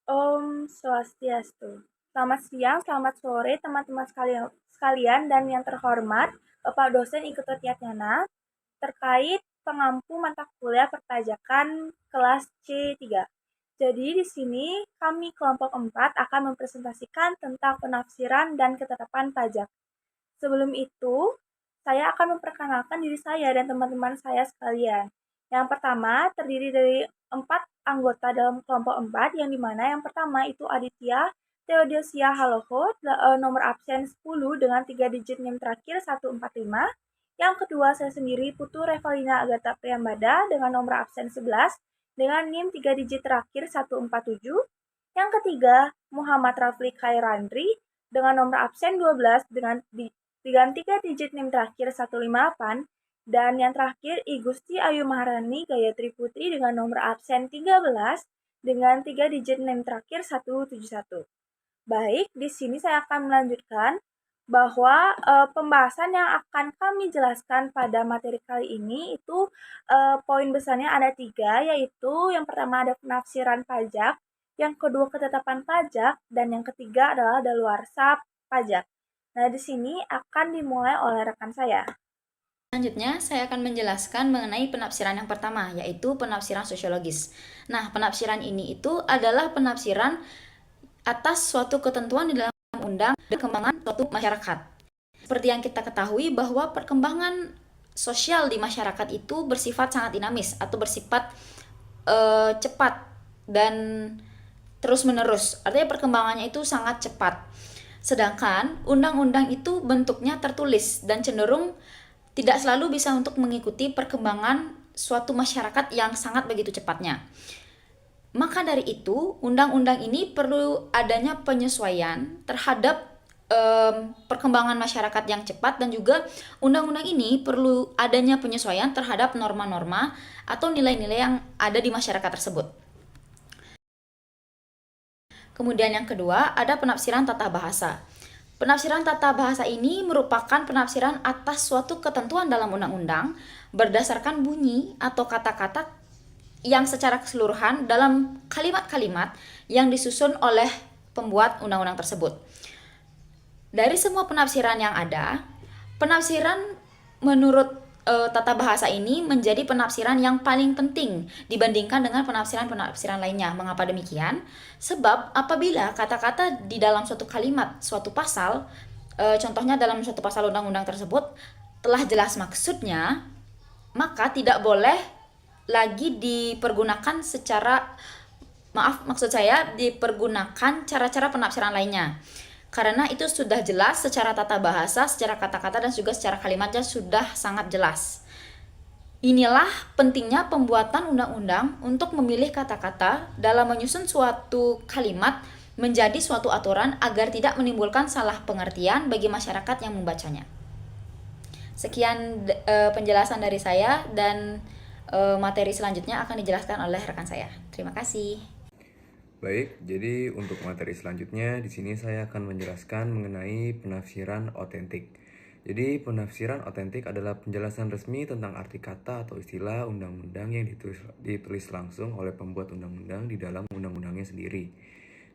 Om Swastiastu. Selamat siang, selamat sore teman-teman sekalian dan yang terhormat Bapak dosen Ike Tiatiana terkait pengampu mata kuliah perpajakan kelas C3. Jadi di sini kami kelompok 4 akan mempresentasikan tentang penafsiran dan ketetapan pajak. Sebelum itu, saya akan memperkenalkan diri saya dan teman-teman saya sekalian. Yang pertama terdiri dari 4 anggota dalam kelompok 4, yang dimana yang pertama itu Aditya Theodosia Haloho, nomor absen 10 dengan 3 digit NIM terakhir 145. Yang kedua saya sendiri Putu Revalina Agatha Priyambada dengan nomor absen 11 dengan NIM 3 digit terakhir 147. Yang ketiga Muhammad Rafli Khairandri dengan nomor absen 12 dengan dengan 3 digit NIM terakhir 158, dan yang terakhir I Gusti Ayu Maharani Gayatri Putri dengan nomor absen 13 dengan 3 digit NIM terakhir 171. Baik, di sini saya akan melanjutkan bahwa pembahasan yang akan kami jelaskan pada materi kali ini itu poin besarnya ada 3, yaitu yang pertama ada penafsiran pajak, yang kedua ketetapan pajak, dan yang ketiga adalah daluarsa pajak. Nah, di sini akan dimulai oleh rekan saya. Selanjutnya, saya akan menjelaskan mengenai penafsiran yang pertama, yaitu penafsiran sosiologis. Nah, penafsiran ini itu adalah penafsiran atas suatu ketentuan di dalam undang dan perkembangan suatu masyarakat. Seperti yang kita ketahui bahwa perkembangan sosial di masyarakat itu bersifat sangat dinamis atau bersifat cepat dan terus-menerus. Artinya perkembangannya itu sangat cepat. Sedangkan undang-undang itu bentuknya tertulis dan cenderung tidak selalu bisa untuk mengikuti perkembangan suatu masyarakat yang sangat begitu cepatnya. Maka dari itu, undang-undang ini perlu adanya penyesuaian terhadap perkembangan masyarakat yang cepat, dan juga undang-undang ini perlu adanya penyesuaian terhadap norma-norma atau nilai-nilai yang ada di masyarakat tersebut. Kemudian yang kedua, ada penafsiran tata bahasa. Penafsiran tata bahasa ini merupakan penafsiran atas suatu ketentuan dalam undang-undang berdasarkan bunyi atau kata-kata yang secara keseluruhan dalam kalimat-kalimat yang disusun oleh pembuat undang-undang tersebut. Dari semua penafsiran yang ada, penafsiran menurut tata bahasa ini menjadi penafsiran yang paling penting dibandingkan dengan penafsiran-penafsiran lainnya. Mengapa demikian? Sebab apabila kata-kata di dalam suatu kalimat, suatu pasal, contohnya dalam suatu pasal undang-undang tersebut telah jelas maksudnya, maka tidak boleh lagi dipergunakan dipergunakan cara-cara penafsiran lainnya. Karena itu sudah jelas secara tata bahasa, secara kata-kata, dan juga secara kalimatnya sudah sangat jelas. Inilah pentingnya pembuatan undang-undang untuk memilih kata-kata dalam menyusun suatu kalimat menjadi suatu aturan agar tidak menimbulkan salah pengertian bagi masyarakat yang membacanya. Sekian penjelasan dari saya, dan materi selanjutnya akan dijelaskan oleh rekan saya. Terima kasih. Baik, jadi untuk materi selanjutnya di sini saya akan menjelaskan mengenai penafsiran otentik. Jadi penafsiran otentik adalah penjelasan resmi tentang arti kata atau istilah undang-undang yang ditulis langsung oleh pembuat undang-undang di dalam undang-undangnya sendiri.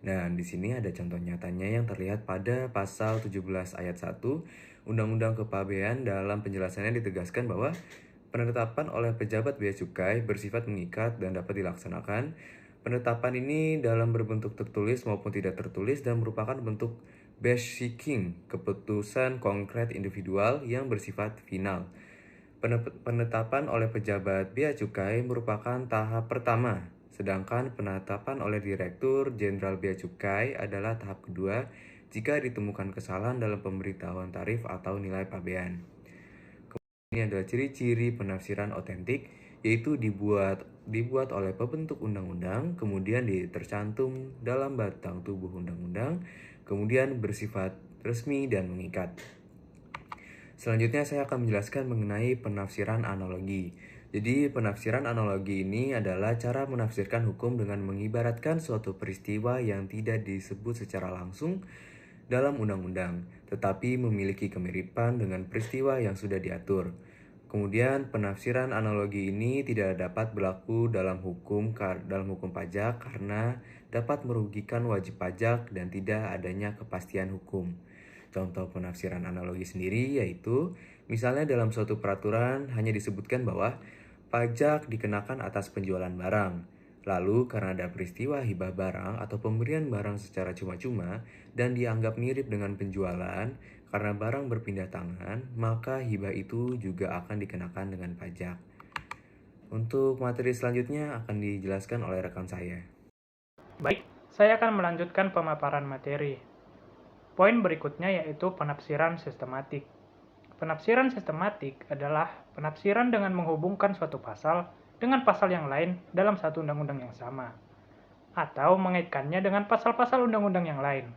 Nah, di sini ada contoh nyatanya yang terlihat pada pasal 17 ayat 1 Undang-Undang Kepabean. Dalam penjelasannya ditegaskan bahwa penetapan oleh pejabat bea cukai bersifat mengikat dan dapat dilaksanakan. Penetapan ini dalam berbentuk tertulis maupun tidak tertulis dan merupakan bentuk basiking, keputusan konkret individual yang bersifat final. Penetapan oleh pejabat bea cukai merupakan tahap pertama, sedangkan penetapan oleh Direktur Jenderal Bea Cukai adalah tahap kedua jika ditemukan kesalahan dalam pemberitahuan tarif atau nilai pabean. Ini adalah ciri-ciri penafsiran otentik, yaitu dibuat oleh pembentuk undang-undang, kemudian tercantum dalam batang tubuh undang-undang, kemudian bersifat resmi dan mengikat. Selanjutnya saya akan menjelaskan mengenai penafsiran analogi. Jadi penafsiran analogi ini adalah cara menafsirkan hukum dengan mengibaratkan suatu peristiwa yang tidak disebut secara langsung dalam undang-undang, tetapi memiliki kemiripan dengan peristiwa yang sudah diatur. Kemudian penafsiran analogi ini tidak dapat berlaku dalam hukum pajak karena dapat merugikan wajib pajak dan tidak adanya kepastian hukum. Contoh penafsiran analogi sendiri yaitu misalnya dalam suatu peraturan hanya disebutkan bahwa pajak dikenakan atas penjualan barang. Lalu karena ada peristiwa hibah barang atau pemberian barang secara cuma-cuma dan dianggap mirip dengan penjualan, karena barang berpindah tangan, maka hibah itu juga akan dikenakan dengan pajak. Untuk materi selanjutnya akan dijelaskan oleh rekan saya. Baik, saya akan melanjutkan pemaparan materi. Poin berikutnya yaitu penafsiran sistematik. Penafsiran sistematik adalah penafsiran dengan menghubungkan suatu pasal dengan pasal yang lain dalam satu undang-undang yang sama, atau mengaitkannya dengan pasal-pasal undang-undang yang lain.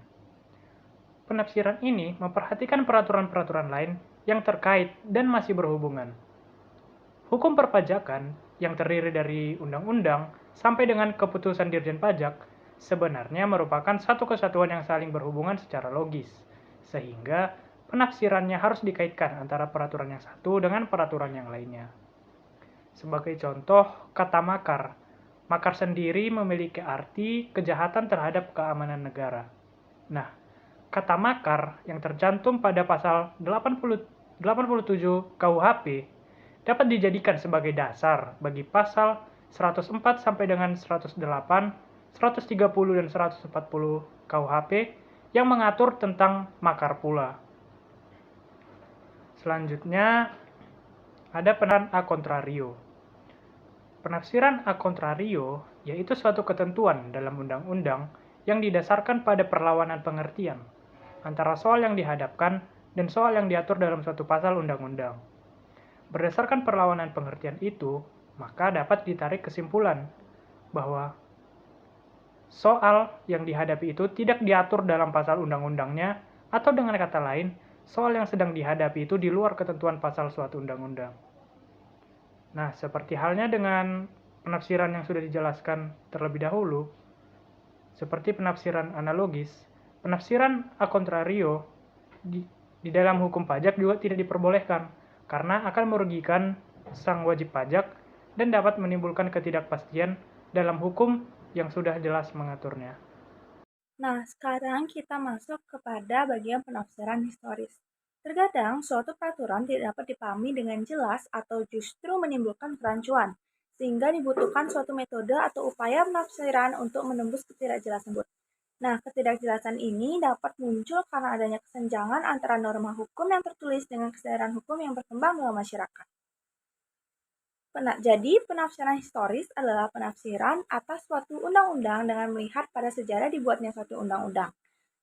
Penafsiran ini memperhatikan peraturan-peraturan lain yang terkait dan masih berhubungan. Hukum perpajakan yang terdiri dari undang-undang sampai dengan keputusan Dirjen Pajak sebenarnya merupakan satu kesatuan yang saling berhubungan secara logis, sehingga penafsirannya harus dikaitkan antara peraturan yang satu dengan peraturan yang lainnya. Sebagai contoh, kata makar. Makar sendiri memiliki arti kejahatan terhadap keamanan negara. Nah, kata makar yang tercantum pada pasal 87 KUHP dapat dijadikan sebagai dasar bagi pasal 104 sampai dengan 108, 130 dan 140 KUHP yang mengatur tentang makar pula. Selanjutnya ada penafsiran a contrario. Penafsiran a contrario yaitu suatu ketentuan dalam undang-undang yang didasarkan pada perlawanan pengertian antara soal yang dihadapkan dan soal yang diatur dalam suatu pasal undang-undang. Berdasarkan perlawanan pengertian itu, maka dapat ditarik kesimpulan bahwa soal yang dihadapi itu tidak diatur dalam pasal undang-undangnya, atau dengan kata lain, soal yang sedang dihadapi itu di luar ketentuan pasal suatu undang-undang. Nah, seperti halnya dengan penafsiran yang sudah dijelaskan terlebih dahulu, seperti penafsiran analogis, penafsiran a contrario di dalam hukum pajak juga tidak diperbolehkan karena akan merugikan sang wajib pajak dan dapat menimbulkan ketidakpastian dalam hukum yang sudah jelas mengaturnya. Nah, sekarang kita masuk kepada bagian penafsiran historis. Terkadang suatu peraturan tidak dapat dipahami dengan jelas atau justru menimbulkan kerancuan, sehingga dibutuhkan suatu metode atau upaya penafsiran untuk menembus ketidakjelasan tersebut. Nah, ketidakjelasan ini dapat muncul karena adanya kesenjangan antara norma hukum yang tertulis dengan kesadaran hukum yang berkembang dalam masyarakat. Jadi, penafsiran historis adalah penafsiran atas suatu undang-undang dengan melihat pada sejarah dibuatnya suatu undang-undang.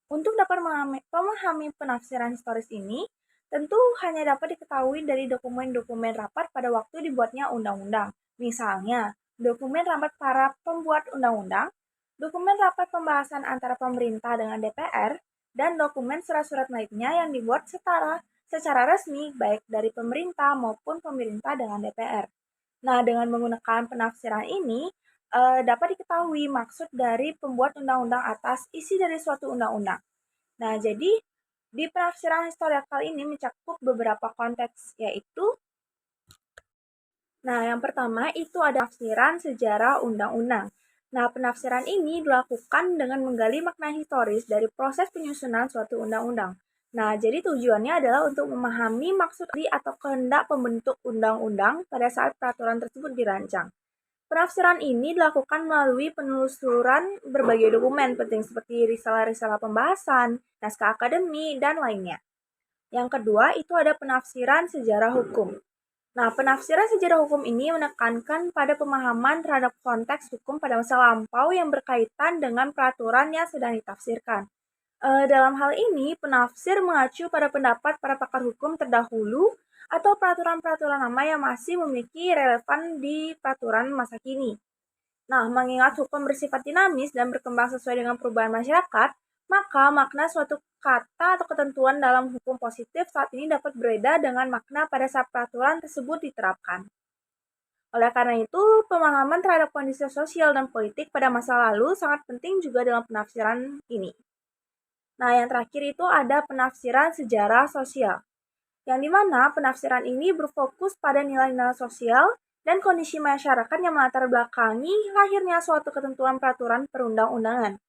Untuk dapat memahami penafsiran historis ini, tentu hanya dapat diketahui dari dokumen-dokumen rapat pada waktu dibuatnya undang-undang. Misalnya, dokumen rapat para pembuat undang-undang, dokumen rapat pembahasan antara pemerintah dengan DPR, dan dokumen surat-surat lainnya yang dibuat secara resmi baik dari pemerintah maupun pemerintah dengan DPR. Nah, dengan menggunakan penafsiran ini, dapat diketahui maksud dari pembuat undang-undang atas isi dari suatu undang-undang. Nah, jadi di penafsiran historikal ini mencakup beberapa konteks, yaitu yang pertama itu ada penafsiran sejarah undang-undang. Nah, penafsiran ini dilakukan dengan menggali makna historis dari proses penyusunan suatu undang-undang. Nah, jadi tujuannya adalah untuk memahami maksud atau kehendak pembentuk undang-undang pada saat peraturan tersebut dirancang. Penafsiran ini dilakukan melalui penelusuran berbagai dokumen penting seperti risalah-risalah pembahasan, naskah akademi, dan lainnya. Yang kedua, itu ada penafsiran sejarah hukum. Nah, penafsiran sejarah hukum ini menekankan pada pemahaman terhadap konteks hukum pada masa lampau yang berkaitan dengan peraturan yang sedang ditafsirkan. Dalam hal ini, penafsir mengacu pada pendapat para pakar hukum terdahulu atau peraturan-peraturan lama yang masih memiliki relevan di peraturan masa kini. Nah, mengingat hukum bersifat dinamis dan berkembang sesuai dengan perubahan masyarakat, maka makna suatu kata atau ketentuan dalam hukum positif saat ini dapat berbeda dengan makna pada saat peraturan tersebut diterapkan. Oleh karena itu, pemahaman terhadap kondisi sosial dan politik pada masa lalu sangat penting juga dalam penafsiran ini. Nah, yang terakhir itu ada penafsiran sejarah sosial. yang dimana penafsiran ini berfokus pada nilai-nilai sosial dan kondisi masyarakat yang melatar belakangi lahirnya suatu ketentuan peraturan perundang-undangan.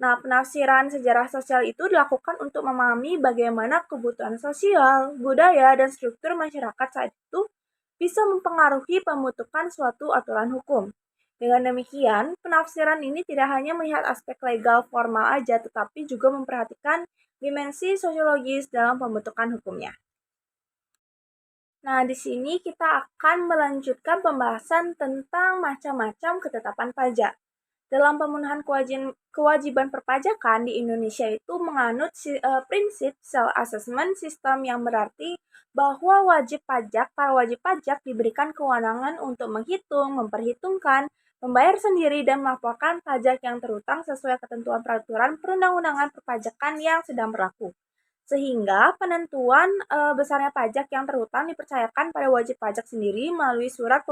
Nah, penafsiran sejarah sosial itu dilakukan untuk memahami bagaimana kebutuhan sosial, budaya, dan struktur masyarakat saat itu bisa mempengaruhi pembentukan suatu aturan hukum. Dengan demikian, penafsiran ini tidak hanya melihat aspek legal formal aja, tetapi juga memperhatikan dimensi sosiologis dalam pembentukan hukumnya. Nah, di sini kita akan melanjutkan pembahasan tentang macam-macam ketetapan pajak. Dalam pemenuhan kewajiban perpajakan di Indonesia itu menganut prinsip self-assessment system yang berarti bahwa para wajib pajak diberikan kewenangan untuk menghitung, memperhitungkan, membayar sendiri, dan melaporkan pajak yang terutang sesuai ketentuan peraturan perundang-undangan perpajakan yang sedang berlaku. Sehingga penentuan besarnya pajak yang terutang dipercayakan pada wajib pajak sendiri melalui surat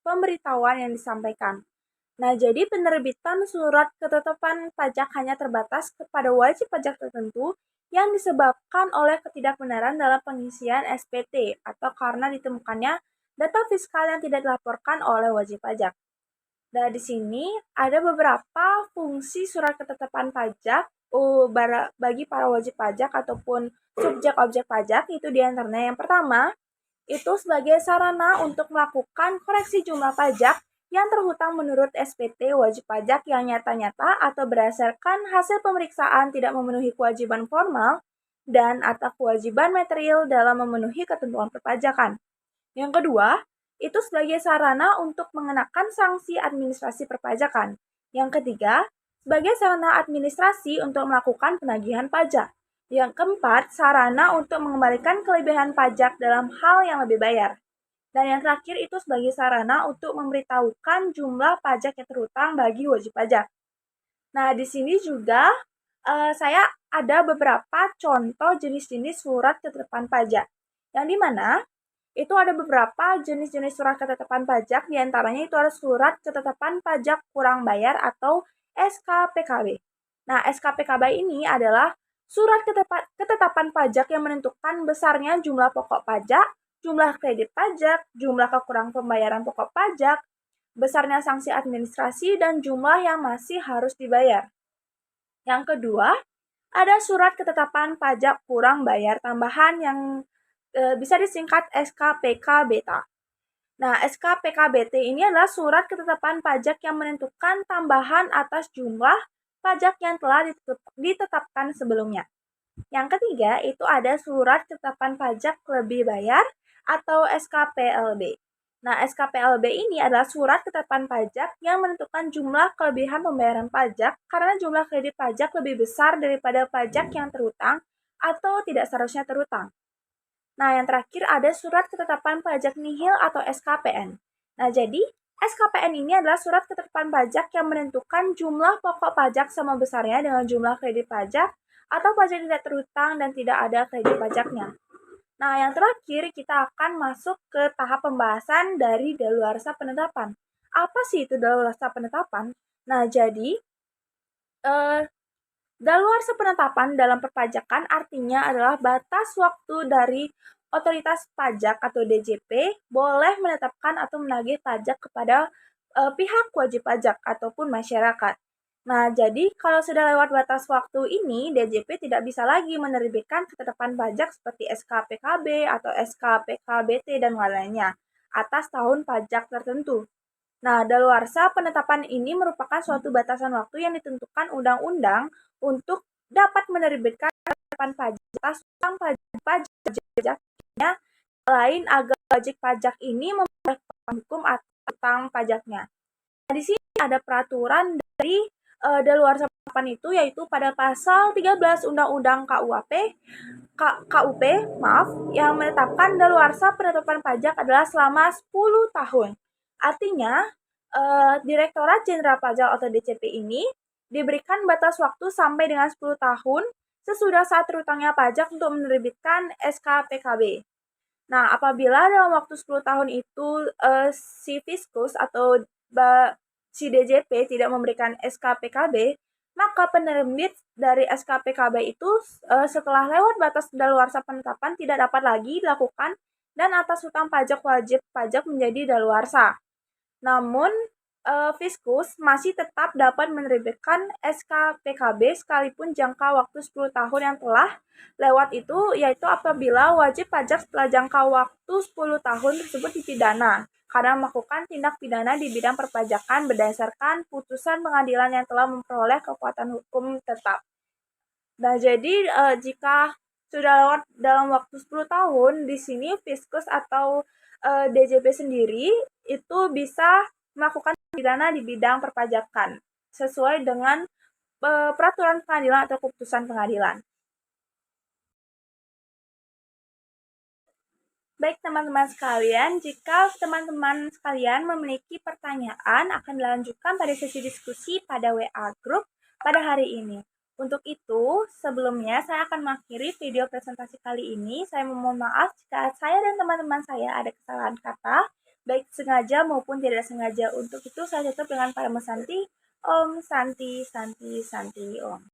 pemberitahuan yang disampaikan. Nah, jadi penerbitan surat ketetapan pajak hanya terbatas kepada wajib pajak tertentu yang disebabkan oleh ketidakbenaran dalam pengisian SPT atau karena ditemukannya data fiskal yang tidak dilaporkan oleh wajib pajak. Nah, di sini ada beberapa fungsi surat ketetapan pajak bagi para wajib pajak ataupun subjek objek pajak, itu diantaranya yang pertama, itu sebagai sarana untuk melakukan koreksi jumlah pajak yang terhutang menurut SPT wajib pajak yang nyata-nyata atau berdasarkan hasil pemeriksaan tidak memenuhi kewajiban formal dan atau kewajiban material dalam memenuhi ketentuan perpajakan. Yang kedua, itu sebagai sarana untuk mengenakan sanksi administrasi perpajakan. Yang ketiga, sebagai sarana administrasi untuk melakukan penagihan pajak. Yang keempat, sarana untuk mengembalikan kelebihan pajak dalam hal yang lebih bayar. Dan yang terakhir itu sebagai sarana untuk memberitahukan jumlah pajak yang terhutang bagi wajib pajak. Nah, di sini juga saya ada beberapa contoh jenis-jenis surat ketetapan pajak. Yang dimana itu ada beberapa jenis-jenis surat ketetapan pajak, diantaranya itu ada surat ketetapan pajak kurang bayar atau SKPKB. Nah, SKPKB ini adalah surat ketetapan pajak yang menentukan besarnya jumlah pokok pajak, jumlah kredit pajak, jumlah kekurang pembayaran pokok pajak, besarnya sanksi administrasi, dan jumlah yang masih harus dibayar. Yang kedua, ada surat ketetapan pajak kurang bayar tambahan yang bisa disingkat SKPKBT. Nah, SKPKBT ini adalah surat ketetapan pajak yang menentukan tambahan atas jumlah pajak yang telah ditetapkan sebelumnya. Yang ketiga, itu ada surat ketetapan pajak lebih bayar atau SKPLB. Nah, SKPLB ini adalah surat ketetapan pajak yang menentukan jumlah kelebihan pembayaran pajak karena jumlah kredit pajak lebih besar daripada pajak yang terutang atau tidak seharusnya terutang. Nah, yang terakhir ada surat ketetapan pajak nihil atau SKPN. Nah, jadi SKPN ini adalah surat ketetapan pajak yang menentukan jumlah pokok pajak sama besarnya dengan jumlah kredit pajak atau pajak tidak terutang dan tidak ada kredit pajaknya. Nah, yang terakhir kita akan masuk ke tahap pembahasan dari daluarsa penetapan. Apa sih itu daluarsa penetapan? Nah, jadi daluarsa penetapan dalam perpajakan artinya adalah batas waktu dari otoritas pajak atau DJP boleh menetapkan atau menagih pajak kepada pihak wajib pajak ataupun masyarakat. Nah, jadi kalau sudah lewat batas waktu ini, DJP tidak bisa lagi menerbitkan ketetapan pajak seperti SKPKB atau SKPKBT dan lainnya atas tahun pajak tertentu. Nah, daluarsa penetapan ini merupakan suatu batasan waktu yang ditentukan undang-undang untuk dapat menerbitkan ketetapan pajak atas utang pajaknya lain agar wajib pajak ini memperoleh hukum atas utang pajaknya. Nah, di sini ada peraturan dari daluarsa penetapan itu yaitu pada pasal 13 Undang-Undang KUP yang menetapkan daluarsa penetapan pajak adalah selama 10 tahun. Artinya, Direktorat Jenderal Pajak atau DJP ini diberikan batas waktu sampai dengan 10 tahun sesudah saat terutangnya pajak untuk menerbitkan SKPKB. Nah, apabila dalam waktu 10 tahun itu si Fiskus atau si DJP tidak memberikan SKPKB, Maka penerbit dari SKPKB itu setelah lewat batas daluarsa penetapan tidak dapat lagi dilakukan dan atas hutang pajak wajib pajak menjadi daluarsa. Namun, Fiskus masih tetap dapat menerbitkan SKPKB sekalipun jangka waktu 10 tahun yang telah lewat itu, yaitu apabila wajib pajak setelah jangka waktu 10 tahun tersebut dipidana karena melakukan tindak pidana di bidang perpajakan berdasarkan putusan pengadilan yang telah memperoleh kekuatan hukum tetap. Nah, jadi jika sudah lewat dalam waktu 10 tahun, di sini Fiskus atau DJP sendiri itu bisa melakukan pidana di bidang perpajakan sesuai dengan peraturan pengadilan atau keputusan pengadilan. Baik teman-teman sekalian, jika teman-teman sekalian memiliki pertanyaan akan dilanjutkan pada sesi diskusi pada WA Group pada hari ini. Untuk itu, sebelumnya saya akan mengakhiri video presentasi kali ini. Saya memohon maaf jika saya dan teman-teman saya ada kesalahan kata, baik sengaja maupun tidak sengaja. Untuk itu, saya tutup dengan Parama Santi, Om Santi, Santi, Santi, Om.